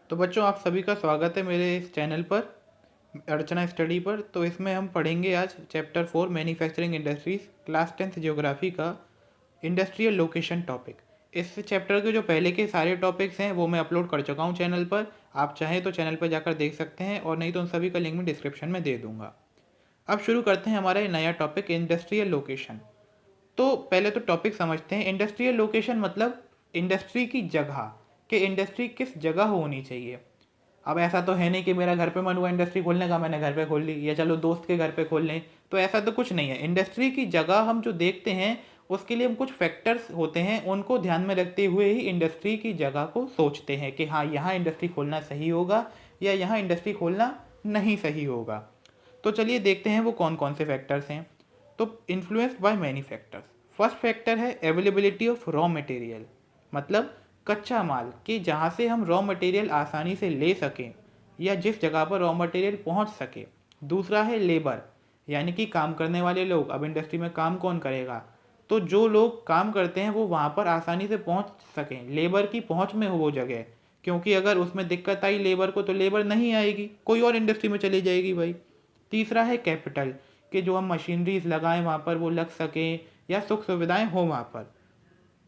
तो बच्चों, आप सभी का स्वागत है मेरे इस चैनल पर, अर्चना स्टडी पर। तो इसमें हम पढ़ेंगे आज chapter 4 manufacturing industries, class 10th geography का इंडस्ट्रियल लोकेशन टॉपिक। इस चैप्टर के जो पहले के सारे टॉपिक्स हैं वो मैं अपलोड कर चुका हूँ चैनल पर। आप चाहें तो चैनल पर जाकर देख सकते हैं, और नहीं तो उन सभी का लिंक मैं डिस्क्रिप्शन में दे दूंगा। अब शुरू करते हैं हमारा ये नया टॉपिक, इंडस्ट्रियल लोकेशन। तो पहले तो टॉपिक समझते हैं। इंडस्ट्रियल लोकेशन मतलब इंडस्ट्री की जगह, कि इंडस्ट्री किस जगह होनी चाहिए। अब ऐसा तो है नहीं कि मेरा घर पे मन हुआ इंडस्ट्री खोलने का, मैंने घर पे खोल ली, या चलो दोस्त के घर पे खोल लें। तो ऐसा तो कुछ नहीं है। इंडस्ट्री की जगह हम जो देखते हैं उसके लिए हम कुछ फैक्टर्स होते हैं, उनको ध्यान में रखते हुए ही इंडस्ट्री की जगह को सोचते हैं कि हाँ, यहाँ इंडस्ट्री खोलना सही होगा या यहाँ इंडस्ट्री खोलना नहीं सही होगा। तो चलिए देखते हैं वो कौन कौन से फैक्टर्स हैं। तो influenced by many factors. First factor है अवेलेबिलिटी ऑफ रॉ मटेरियल, मतलब कच्चा माल, कि जहाँ से हम रॉ मटेरियल आसानी से ले सकें या जिस जगह पर रॉ मटेरियल पहुँच सके। दूसरा है लेबर, यानी कि काम करने वाले लोग। अब इंडस्ट्री में काम कौन करेगा, तो जो लोग काम करते हैं वो वहाँ पर आसानी से पहुँच सकें, लेबर की पहुँच में हो वो जगह। क्योंकि अगर उसमें दिक्कत आई लेबर को, तो लेबर नहीं आएगी, कोई और इंडस्ट्री में चली जाएगी भाई। तीसरा है कैपिटल, कि जो हम मशीनरीज लगाएं वहाँ पर वो लग सकें या सुख सुविधाएं हो वहाँ पर।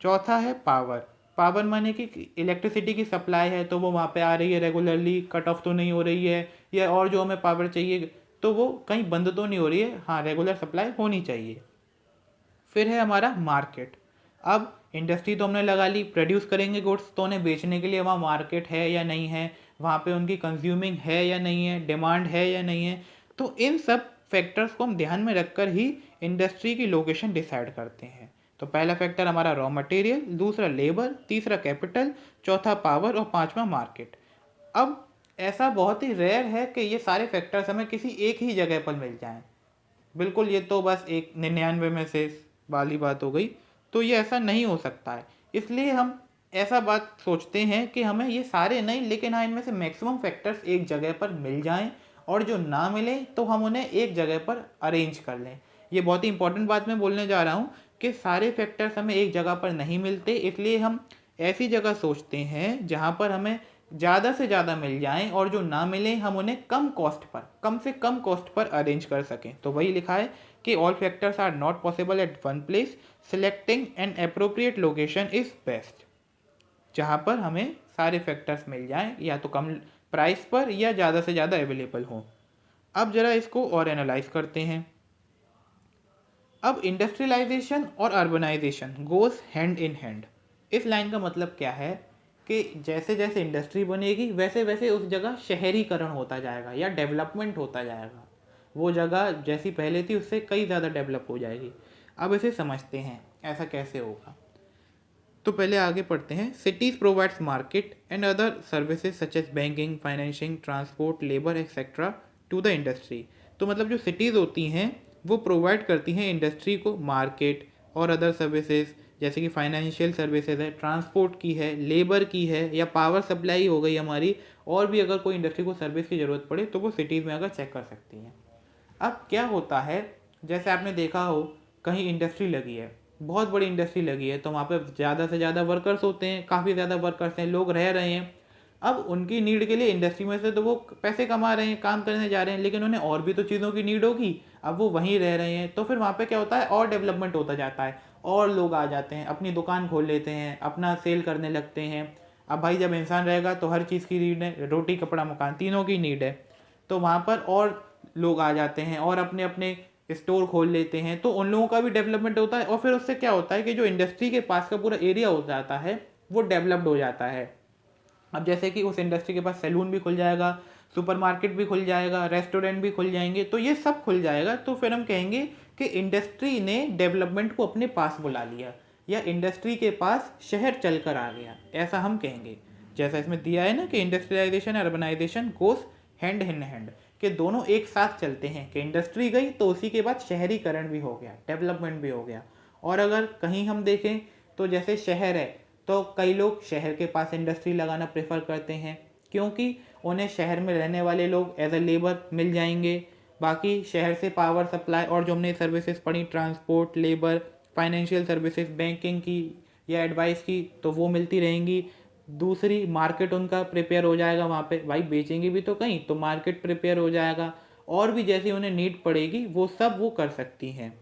चौथा है पावर। पावर माने कि इलेक्ट्रिसिटी की सप्लाई है तो वो वहाँ पे आ रही है रेगुलरली, कट ऑफ तो नहीं हो रही है, या और जो हमें पावर चाहिए तो वो कहीं बंद तो नहीं हो रही है, हाँ रेगुलर सप्लाई होनी चाहिए। फिर है हमारा मार्केट। अब इंडस्ट्री तो हमने लगा ली, प्रोड्यूस करेंगे गुड्स, तो उन्हें बेचने के लिए वहाँ मार्केट है या नहीं है, वहाँ पे उनकी कंज्यूमिंग है या नहीं है, डिमांड है या नहीं है। तो इन सब फैक्टर्स को हम ध्यान में रखकर ही इंडस्ट्री की लोकेशन डिसाइड करते हैं। तो पहला फैक्टर हमारा रॉ मटेरियल, दूसरा लेबर, तीसरा कैपिटल, चौथा पावर और पांचवा मार्केट। अब ऐसा बहुत ही रेयर है कि ये सारे फैक्टर्स हमें किसी एक ही जगह पर मिल जाएं। बिल्कुल, ये तो बस एक 99 में से वाली बात हो गई। तो ये ऐसा नहीं हो सकता है। इसलिए हम ऐसा बात सोचते हैं कि हमें ये सारे नहीं, लेकिन हाँ इनमें से मैक्सिमम फैक्टर्स एक जगह पर मिल जाएं, और जो ना मिले तो हम उन्हें एक जगह पर अरेंज कर लें। ये बहुत ही इंपॉर्टेंट बात मैं बोलने जा रहा हूँ कि सारे फैक्टर्स हमें एक जगह पर नहीं मिलते, इसलिए हम ऐसी जगह सोचते हैं जहाँ पर हमें ज़्यादा से ज़्यादा मिल जाएं, और जो ना मिले हम उन्हें कम कॉस्ट पर, कम से कम कॉस्ट पर अरेंज कर सकें। तो वही लिखा है कि all factors are not possible at one place, selecting an appropriate location is best. जहाँ पर हमें सारे फैक्टर्स मिल जाएं, या तो कम प्राइस पर या ज़्यादा से ज़्यादा अवेलेबल हो। अब जरा इसको और एनालाइज करते हैं। अब इंडस्ट्रियलाइजेशन और urbanisation goes hand in hand. इस लाइन का मतलब क्या है कि जैसे जैसे इंडस्ट्री बनेगी वैसे वैसे उस जगह शहरीकरण होता जाएगा या डेवलपमेंट होता जाएगा। वो जगह जैसी पहले थी उससे कई ज़्यादा डेवलप हो जाएगी। अब इसे समझते हैं ऐसा कैसे होगा। तो पहले आगे पढ़ते हैं। Cities provides market and other services such as banking, financing, transport, labour etcetera to the industry. तो मतलब जो सिटीज़ होती हैं वो प्रोवाइड करती हैं इंडस्ट्री को मार्केट और अदर सर्विसेज, जैसे कि फाइनेंशियल सर्विसेज है, ट्रांसपोर्ट की है, लेबर की है, या पावर सप्लाई हो गई हमारी। और भी अगर कोई इंडस्ट्री को सर्विस की ज़रूरत पड़े तो वो सिटीज़ में आकर चेक कर सकती हैं। अब क्या होता है, जैसे आपने देखा हो कहीं इंडस्ट्री लगी है, बहुत बड़ी इंडस्ट्री लगी है, तो वहाँ पे ज़्यादा से ज़्यादा वर्कर्स होते हैं, काफ़ी ज़्यादा वर्कर्स हैं, लोग रह रहे हैं। अब उनकी नीड के लिए इंडस्ट्री में से तो वो पैसे कमा रहे हैं, काम करने जा रहे हैं, लेकिन उन्हें और भी तो चीज़ों की नीड होगी। अब वो वहीं रह रहे हैं, तो फिर वहाँ पे क्या होता है, और डेवलपमेंट होता जाता है, और लोग आ जाते हैं, अपनी दुकान खोल लेते हैं, अपना सेल करने लगते हैं। अब भाई जब इंसान रहेगा तो हर चीज़ की नीड है, रोटी कपड़ा मकान तीनों की नीड है। तो वहाँ पर और लोग आ जाते हैं और अपने अपने स्टोर खोल लेते हैं, तो उन लोगों का भी डेवलपमेंट होता है। और फिर उससे क्या होता है कि जो इंडस्ट्री के पास का पूरा एरिया हो जाता है वो डेवलप्ड हो जाता है। अब जैसे कि उस इंडस्ट्री के पास सैलून भी खुल जाएगा, सुपरमार्केट भी खुल जाएगा, रेस्टोरेंट भी खुल जाएंगे, तो ये सब खुल जाएगा। तो फिर हम कहेंगे कि इंडस्ट्री ने डेवलपमेंट को अपने पास बुला लिया, या इंडस्ट्री के पास शहर चलकर आ गया, ऐसा हम कहेंगे। जैसा इसमें दिया है ना कि industrialisation urbanisation goes hand in hand, कि दोनों एक साथ चलते हैं, कि इंडस्ट्री गई तो उसी के बाद शहरीकरण भी हो गया, डेवलपमेंट भी हो गया। और अगर कहीं हम देखें तो जैसे शहर है, तो कई लोग शहर के पास इंडस्ट्री लगाना प्रेफर करते हैं, क्योंकि उन्हें शहर में रहने वाले लोग एज अ लेबर मिल जाएंगे। बाकी शहर से पावर सप्लाई और जो हमने सर्विसेज पढ़ी, transport, labour, financial services, banking की या एडवाइस की, तो वो मिलती रहेंगी। दूसरी मार्केट उनका प्रिपेयर हो जाएगा, वहाँ पे भाई बेचेंगे भी तो कहीं, तो मार्केट प्रिपेयर हो जाएगा, और भी जैसी उन्हें नीड पड़ेगी वो सब वो कर सकती हैं।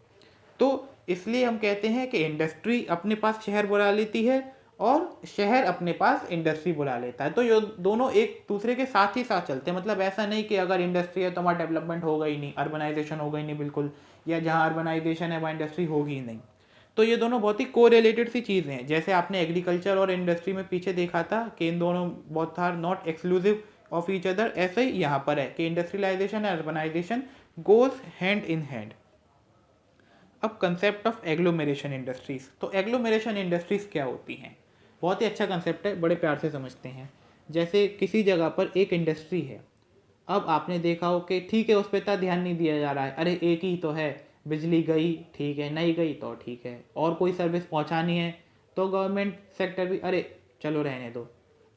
तो इसलिए हम कहते हैं कि इंडस्ट्री अपने पास शहर बुला लेती है और शहर अपने पास इंडस्ट्री बुला लेता है। तो ये दोनों एक दूसरे के साथ ही साथ चलते हैं। मतलब ऐसा नहीं कि अगर इंडस्ट्री है तो हमारा डेवलपमेंट होगा ही नहीं, अर्बनाइजेशन होगा ही नहीं बिल्कुल, या जहाँ अर्बनाइजेशन है वहाँ इंडस्ट्री होगी ही नहीं। तो ये दोनों बहुत ही कोरिलेटेड सी चीज़ें हैं। जैसे आपने एग्रीकल्चर और इंडस्ट्री में पीछे देखा था कि इन दोनों both are not exclusive of each other, ऐसे ही यहाँ पर है कि industrialisation and urbanisation goes hand in hand. अब कंसेप्ट ऑफ एग्लोमेरेशन इंडस्ट्रीज। तो एग्लोमेरेशन इंडस्ट्रीज क्या होती हैं? बहुत ही अच्छा कंसेप्ट है, बड़े प्यार से समझते हैं। जैसे किसी जगह पर एक इंडस्ट्री है, अब आपने देखा हो कि ठीक है उस पर इतना ध्यान नहीं दिया जा रहा है, अरे एक ही तो है, बिजली गई ठीक है, नहीं गई तो ठीक है, और कोई सर्विस पहुंचानी है तो गवर्नमेंट सेक्टर भी अरे चलो रहने दो।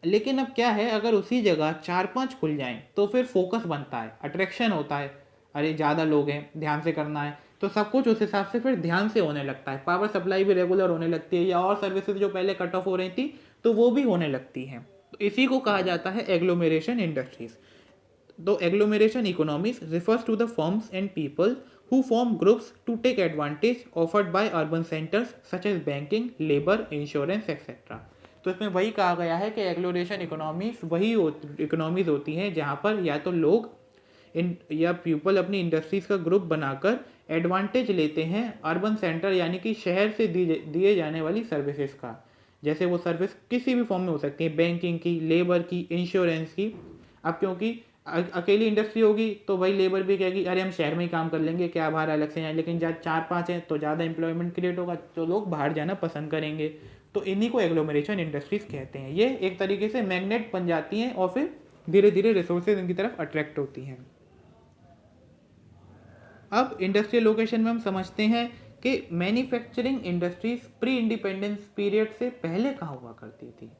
लेकिन अब क्या है, अगर उसी जगह 4-5 खुल जाएं तो फिर फोकस बनता है, अट्रैक्शन होता है, अरे ज़्यादा लोग हैं, ध्यान से करना है, तो सब कुछ उस हिसाब से फिर ध्यान से होने लगता है। पावर सप्लाई भी रेगुलर होने लगती है, या और सर्विसेज जो पहले कट ऑफ हो रही थी तो वो भी होने लगती हैं। तो इसी को कहा जाता है agglomeration industries. Though agglomeration economies refers to the firms and people who form groups to take advantage offered by urban centers such as banking, labor, insurance, etc. तो इसमें वही कहा गया है कि एग्लोमेरेशन इकोनॉमीज वही इकोनॉमीज होती हैं जहाँ पर या तो लोग या पीपल अपनी इंडस्ट्रीज का ग्रुप बनाकर एडवांटेज लेते हैं अर्बन सेंटर यानी कि शहर से दिए जाने वाली सर्विसेज का। जैसे वो सर्विस किसी भी फॉर्म में हो सकती है, बैंकिंग की, लेबर की, इंश्योरेंस की। अब क्योंकि अकेली इंडस्ट्री होगी तो भाई लेबर भी कहेगी अरे हम शहर में ही काम कर लेंगे, क्या बाहर अलग से जाए, लेकिन जब 4-5 हैं तो ज़्यादा एम्प्लॉयमेंट क्रिएट होगा तो लोग बाहर जाना पसंद करेंगे। तो इन्हीं को एग्लोमेरेशन इंडस्ट्रीज कहते हैं। ये एक तरीके से मैग्नेट बन जाती हैं और फिर धीरे धीरे रिसोर्सेज इनकी तरफ अट्रैक्ट होती हैं। अब इंडस्ट्रियल लोकेशन में हम समझते हैं कि manufacturing industries pre independence period से पहले कहाँ हुआ करती थी।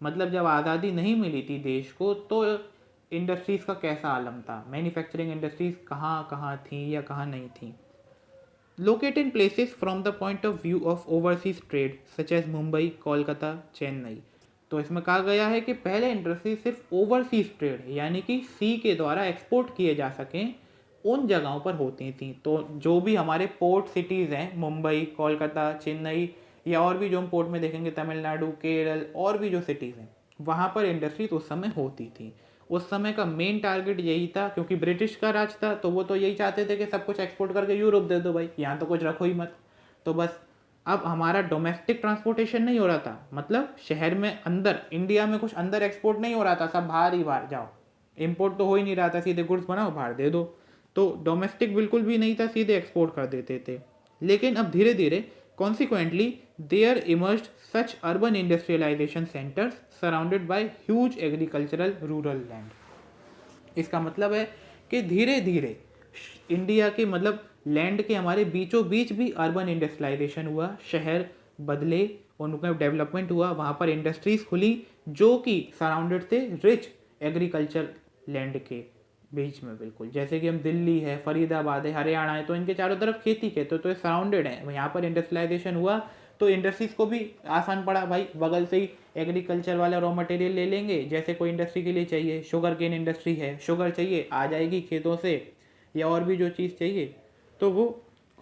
मतलब जब आज़ादी नहीं मिली थी देश को तो इंडस्ट्रीज़ का कैसा आलम था, मैन्युफैक्चरिंग इंडस्ट्रीज़ कहाँ कहाँ थी या कहाँ नहीं थी। Located in places from the point of view of overseas trade such as Mumbai, Kolkata, Chennai. तो इसमें कहा गया है कि पहले इंडस्ट्री सिर्फ ओवरसीज ट्रेड यानी कि सी के द्वारा एक्सपोर्ट किए जा सकें उन जगहों पर होती थी। तो जो भी हमारे पोर्ट सिटीज़ हैं, मुंबई, कोलकाता, चेन्नई, या और भी जो हम पोर्ट में देखेंगे तमिलनाडु, केरल, और भी जो सिटीज़ हैं वहाँ पर इंडस्ट्रीज उस समय होती थी। उस समय का मेन टारगेट यही था, क्योंकि ब्रिटिश का राज था तो वो तो यही चाहते थे कि सब कुछ एक्सपोर्ट करके यूरोप दे दो भाई, यहाँ तो कुछ रखो ही मत। तो बस अब हमारा डोमेस्टिक ट्रांसपोर्टेशन नहीं हो रहा था, मतलब शहर में अंदर इंडिया में कुछ अंदर एक्सपोर्ट नहीं हो रहा था, सब बाहर ही बाहर जाओ, इम्पोर्ट तो हो ही नहीं रहा था, सीधे गुड्स बनाओ बाहर दे दो। तो डोमेस्टिक बिल्कुल भी नहीं था, सीधे एक्सपोर्ट कर देते थे। लेकिन अब धीरे धीरे consequently there emerged such urban industrialization centers surrounded by huge agricultural rural land। इसका मतलब है कि धीरे धीरे इंडिया के मतलब लैंड के हमारे बीचों बीच भी अर्बन इंडस्ट्रियलाइजेशन हुआ, शहर बदले, उनका डेवलपमेंट हुआ, वहाँ पर इंडस्ट्रीज खुली जो कि सराउंडेड थे रिच एग्रीकल्चर लैंड के बीच में। बिल्कुल जैसे कि हम दिल्ली है, फरीदाबाद है, हरियाणा है, तो इनके चारों तरफ खेती के तो ये सराउंडेड है। यहाँ पर इंडस्ट्रियलाइजेशन हुआ तो इंडस्ट्रीज को भी आसान पड़ा, भाई बगल से ही एग्रीकल्चर वाला रॉ मटेरियल ले लेंगे। जैसे कोई इंडस्ट्री के लिए चाहिए, शुगर केन इंडस्ट्री है, शुगर चाहिए आ जाएगी खेतों से, या और भी जो चीज़ चाहिए तो वो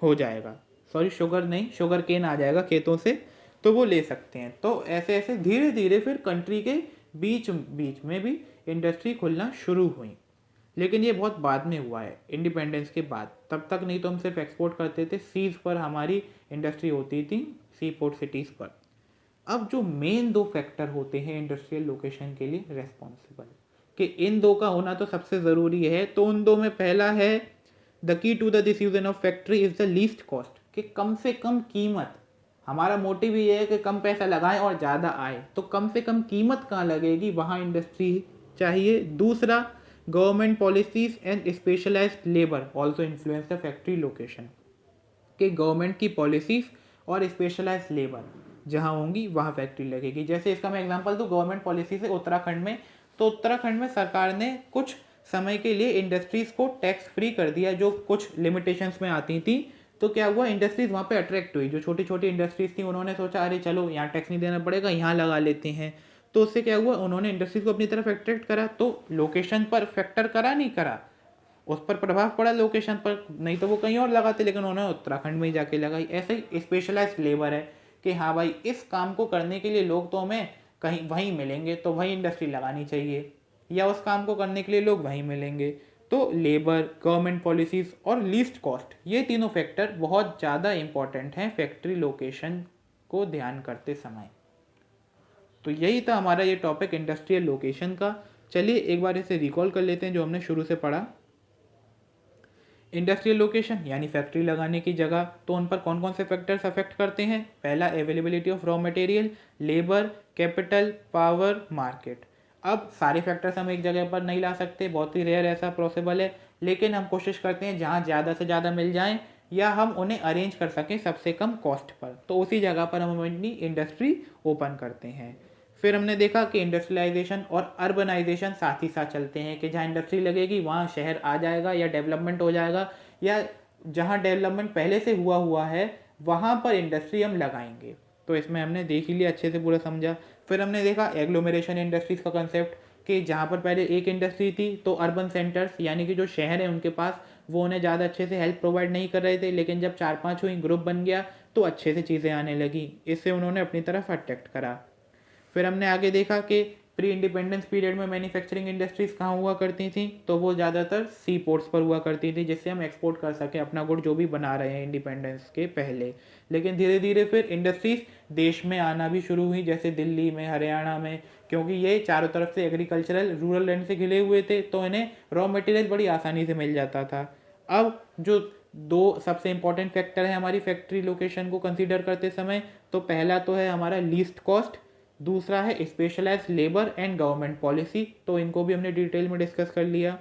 हो जाएगा, सॉरी शुगर नहीं, शुगर केन आ जाएगा खेतों से, तो वो ले सकते हैं। तो ऐसे ऐसे धीरे धीरे फिर कंट्री के बीच बीच में भी इंडस्ट्री खुलना शुरू हुई। लेकिन ये बहुत बाद में हुआ है, इंडिपेंडेंस के बाद। तब तक नहीं तो हम सिर्फ एक्सपोर्ट करते थे, सीज पर हमारी इंडस्ट्री होती थी, सी पोर्ट सिटीज़ पर। अब जो मेन दो फैक्टर होते हैं इंडस्ट्रियल लोकेशन के लिए रेस्पॉन्सिबल, कि इन दो का होना तो सबसे ज़रूरी है, तो उन दो में पहला है the key to the decision of factory is the least cost, कि कम से कम कीमत। हमारा मोटिव ये है कि कम पैसा लगाएं और ज़्यादा आए, तो कम से कम कीमत कहाँ लगेगी वहाँ इंडस्ट्री चाहिए। दूसरा, government policies and specialised labour also influence the factory location, कि गवर्नमेंट की पॉलिसीज और स्पेशलाइज्ड लेबर जहाँ होंगी वहाँ फैक्ट्री लगेगी। जैसे इसका मैं एग्जांपल दूँ, गवर्नमेंट पॉलिसी से उत्तराखंड में, तो उत्तराखंड में सरकार ने कुछ समय के लिए इंडस्ट्रीज़ को टैक्स फ्री कर दिया जो कुछ लिमिटेशंस में आती थी। तो क्या हुआ, इंडस्ट्रीज़ वहाँ पे अट्रैक्ट हुई। जो छोटी छोटी इंडस्ट्रीज़ थी उन्होंने सोचा अरे चलो यहाँ टैक्स नहीं देना पड़ेगा, यहाँ लगा लेते हैं। तो उससे क्या हुआ, उन्होंने इंडस्ट्रीज को अपनी तरफ अट्रैक्ट करा, तो लोकेशन पर फैक्टर करा नहीं करा, उस पर प्रभाव पड़ा लोकेशन पर, नहीं तो वो कहीं और लगाते, लेकिन उन्होंने उत्तराखंड में ही जाके लगाई। ऐसे ही स्पेशलाइज्ड लेबर है कि हाँ भाई इस काम को करने के लिए लोग तो हमें कहीं वहीं मिलेंगे, तो वहीं इंडस्ट्री लगानी चाहिए, या उस काम को करने के लिए लोग वहीं मिलेंगे। तो लेबर, गवर्नमेंट पॉलिसीज़ और लीस्ट कॉस्ट, ये तीनों फैक्टर बहुत ज़्यादा इंपॉर्टेंट हैं फैक्ट्री लोकेशन को ध्यान करते समय। तो यही था हमारा ये टॉपिक इंडस्ट्रियल लोकेशन का। चलिए एक बार इसे रिकॉल कर लेते हैं जो हमने शुरू से पढ़ा। इंडस्ट्रियल लोकेशन यानी फैक्ट्री लगाने की जगह, तो उन पर कौन कौन से फैक्टर्स अफेक्ट करते हैं। पहला, availability of raw material, labour, capital, power, market. अब सारे फैक्टर्स हम एक जगह पर नहीं ला सकते, बहुत ही रेयर ऐसा पॉसिबल है, लेकिन हम कोशिश करते हैं जहाँ ज़्यादा से ज़्यादा मिल जाएं या हम उन्हें अरेंज कर सकें सबसे कम कॉस्ट पर, तो उसी जगह पर हम अपनी इंडस्ट्री ओपन करते हैं। फिर हमने देखा कि इंडस्ट्रियलाइजेशन और अर्बनाइजेशन साथ ही साथ चलते हैं, कि जहाँ इंडस्ट्री लगेगी वहाँ शहर आ जाएगा या डेवलपमेंट हो जाएगा, या जहाँ डेवलपमेंट पहले से हुआ है वहाँ पर इंडस्ट्री हम लगाएंगे। तो इसमें हमने देख ही लिया, अच्छे से पूरा समझा। फिर हमने देखा एग्लोमेरेशन इंडस्ट्रीज का कंसेप्ट, कि जहाँ पर पहले एक इंडस्ट्री थी तो अर्बन सेंटर्स यानी कि जो शहर हैं उनके पास वो उन्हें ज़्यादा अच्छे से हेल्प प्रोवाइड नहीं कर रहे थे, लेकिन जब 4-5 हुई, ग्रुप बन गया, तो अच्छे से चीज़ें आने लगी, इससे उन्होंने अपनी तरफ अट्रैक्ट करा। फिर हमने आगे देखा कि प्री इंडिपेंडेंस पीरियड में मैन्युफैक्चरिंग इंडस्ट्रीज कहाँ हुआ करती थी, तो वो ज़्यादातर सी पोर्ट्स पर हुआ करती थी, जिससे हम एक्सपोर्ट कर सकें अपना गुड जो भी बना रहे हैं इंडिपेंडेंस के पहले। लेकिन धीरे धीरे फिर इंडस्ट्रीज देश में आना भी शुरू हुई, जैसे दिल्ली में, हरियाणा में, क्योंकि ये चारों तरफ से एग्रीकल्चरल रूरल लैंड से घिरे हुए थे, तो इन्हें रॉ मटेरियल बड़ी आसानी से मिल जाता था। अब जो दो सबसे इंपॉर्टेंट फैक्टर है हमारी फैक्ट्री लोकेशन को कंसीडर करते समय, तो पहला तो है हमारा लीस्ट कॉस्ट, दूसरा है specialise labour and government policy. तो इनको भी हमने डिटेल में डिस्कस कर लिया।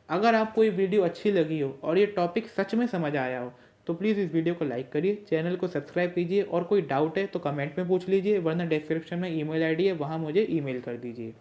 अगर आपको ये वीडियो अच्छी लगी हो और ये टॉपिक सच में समझ आया हो, तो प्लीज़ इस वीडियो को लाइक करिए, चैनल को सब्सक्राइब कीजिए, और कोई डाउट है तो कमेंट में पूछ लीजिए, वरना डिस्क्रिप्शन में ईमेल आईडी है, वहाँ मुझे ईमेल कर दीजिए।